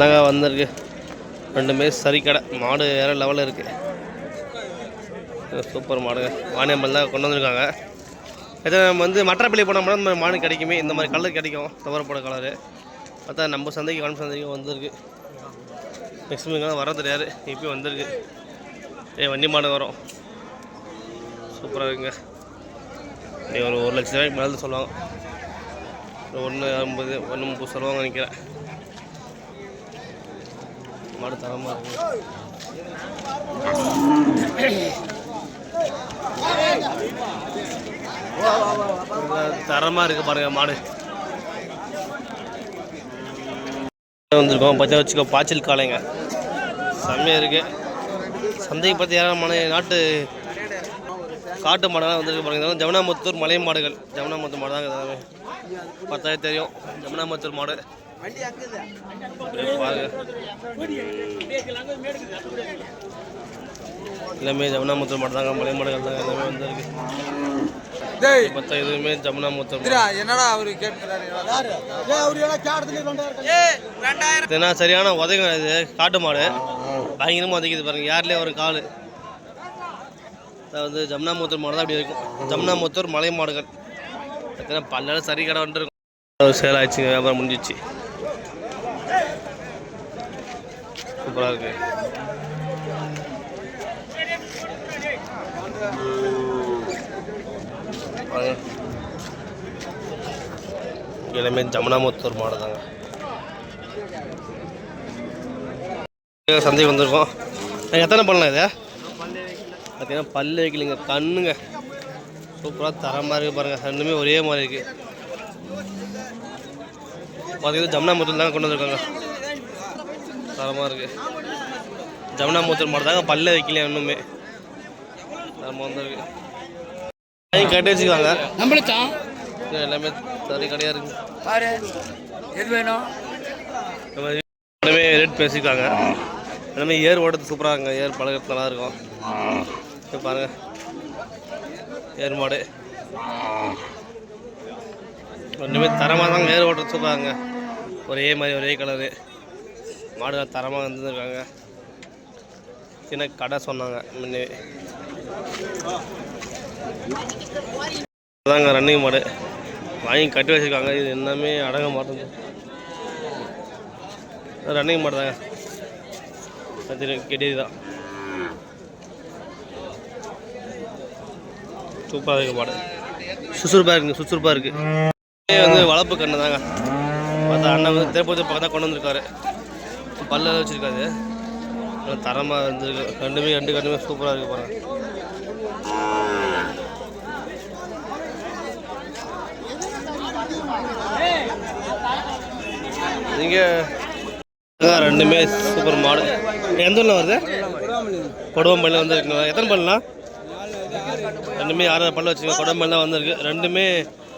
தாங்க வந்திருக்கு. ரெண்டுமே சரி கடை மாடு வேறு லெவலில் இருக்குது. சூப்பர் மாடுங்க. வாணியம்பல் தான் கொண்டு வந்திருக்காங்க. நம்ம வந்து மற்றப்பள்ளி போன மாடு கிடைக்குமே, இந்த மாதிரி கலர் கிடைக்கும். துவரப்போட கலரு பார்த்தா நம்ம சந்தைக்கு வன் சந்தைக்கு வந்திருக்கு. மேக்ஸிமம் வர தெரியாது, இப்போயும் வந்திருக்கு. வண்டி மாடு வரும். சூப்பராக இருக்குங்க. ஒரு 1 லட்ச ரூபாய்க்கு மேலே தான் சொல்லுவாங்க. 150 130 சொல்லுவாங்க நினைக்கிறேன். மாடு தரமாக இருக்கு. தரமாக இருக்குது பாருங்கள் மாடு. வந்திருக்கோம். பச்சை வச்சுக்கோ பாய்ச்சல் காலைங்க செம்மையாக இருக்குது. சந்தைக்கு பற்றி ஏராளமான நாட்டு காட்டு மாடெல்லாம் வந்துருக்கு பாருங்க. ஜமுனாமுத்தூர் மலை மாடுகள். ஜமுனாமுத்தூர் மாடு தாங்க எல்லாமே பார்த்தாலே தெரியும். ஜமுனாமுத்தூர் மாடு எல்லாமே ஜமுனாமுத்தூர் மாடு தாங்க. மலை மாடுகள் தாங்க எல்லாமே வந்துருக்கு. பார்த்தா இதுவுமே ஜமுனாமுத்தூர். என்னடா சரியான உதவிங்க. இது காட்டு மாடு பயங்கரமாக உதைக்குது பாருங்க. யார்லேயே ஒரு கால். அதாவது ஜமுனாமுத்தூர் மாடு தான் அப்படி இருக்கும். ஜமுனாமுத்தூர் மலை மாடுகள் பல்லெல்லாம் சரி கடை வந்துருக்கும். சேல் ஆயிடுச்சுங்க. வியாபாரம் முடிஞ்சிச்சு. சூப்பராக இருக்கு. எல்லாமே ஜமுனாமுத்தூர் மாடு தாங்க. சந்தைக்கு வந்திருக்கோம். எத்தனை பண்ணலாம் இது? பார்த்தீங்கன்னா பல்லு வைக்கலைங்க, கண்ணுங்க சூப்பராக தரமாக இருக்குது பாருங்கள். ரெண்டுமே ஒரே மாதிரி இருக்குது. பார்த்தீங்கன்னா ஜமுனாமுத்தூர் தாங்க கொண்டு வந்திருக்காங்க. தரமாக இருக்குது. ஜமுனாமுத்தூர் மாடு தாங்க. பல்ல வைக்கலையா இன்னுமே தரமாக வந்துருக்கு. கட்டி வச்சுக்காங்க. எல்லாமே சரி கடையாக இருக்குது. எல்லாமே ரேட் பேசிக்காங்க. எல்லாமே ஏர் ஓடுறது சூப்பராக இருக்குங்க. ஏர் பழகிறது நல்லா இருக்கும். பாருங்கள் ஏர் மாடு ரெண்டுமே தரமாக தாங்க. ஏர் ஓட்டுறது சூப்பராங்க. ஒரே மாதிரி ஒரே கலரு மாடுகள் தரமாக வந்துருக்காங்க. சின்ன கடை சொன்னாங்க முன்னே தாங்க. ரன்னிங் மாடு வாங்கி கட்டி வச்சுருக்காங்க. இது எல்லாமே அடங்க மாட்டேங்குது. ரன்னிங் மாடு தாங்க. கெட்டி தான் சூப்பராக இருக்குது மாடு. சுறுசுறுப்பாக இருக்குங்க. சுறுசுறுப்பாக இருக்குது. வந்து வளர்ப்பு கண்ணு தாங்க. பார்த்தா அண்ணன் வந்து திருப்பதி பக்கம் தான் கொண்டு வந்திருக்காரு. பல்ல வச்சுருக்காரு. தரமாக இருந்துருக்கு. ரெண்டு கண்ணுமே சூப்பராக இருக்குது பாருங்கள். நீங்கள் ரெண்டுமே சூப்பர் மாடு. எந்த ஊரில் வருது? கொடுவம்பள்ளியில் வந்துருக்குங்க. எத்தனை பல்லாம்? ரெண்டுமே 6 பல்ல வச்சுருக்கோம். கொடுவம்பள்ளி தான் வந்திருக்கு. ரெண்டுமே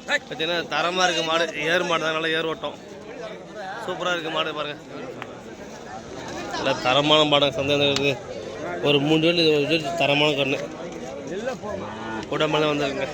பார்த்தீங்கன்னா தரமாக இருக்குது மாடு. ஏர் மாடு தான். நல்லா ஏர் ஓட்டம் சூப்பராக இருக்குது மாடு பாருங்கள். நல்லா தரமான மாடுங்க. சந்தை இருக்குது. ஒரு 3 வேலி தரமான கண்ணு கொடுவம்பள்ளி தான் வந்துருக்குங்க.